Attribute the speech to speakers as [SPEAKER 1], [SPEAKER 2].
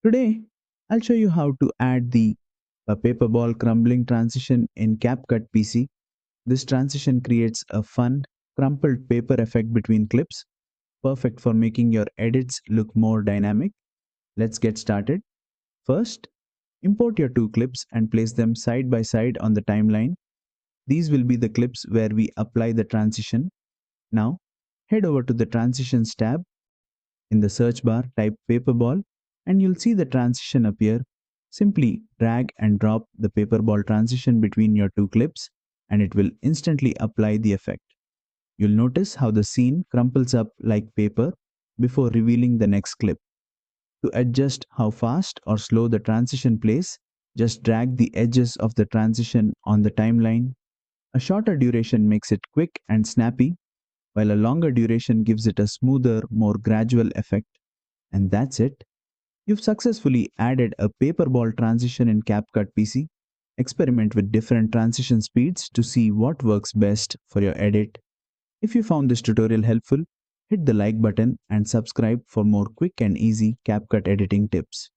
[SPEAKER 1] Today, I'll show you how to add the paper ball crumbling transition in CapCut PC. This transition creates a fun, crumpled paper effect between clips, perfect for making your edits look more dynamic. Let's get started. First, import your two clips and place them side by side on the timeline. These will be the clips where we apply the transition. Now, head over to the Transitions tab. In the search bar, type paper ball and you'll see the transition appear. Simply drag and drop the paper ball transition between your two clips and it will instantly apply the effect. You'll notice how the scene crumples up like paper before revealing the next clip. To adjust how fast or slow the transition plays, just drag the edges of the transition on the timeline. A shorter duration makes it quick and snappy, while a longer duration gives it a smoother, more gradual effect. And that's it. You've successfully added a paper ball transition in CapCut PC. Experiment with different transition speeds to see what works best for your edit. If you found this tutorial helpful, hit the like button and subscribe for more quick and easy CapCut editing tips.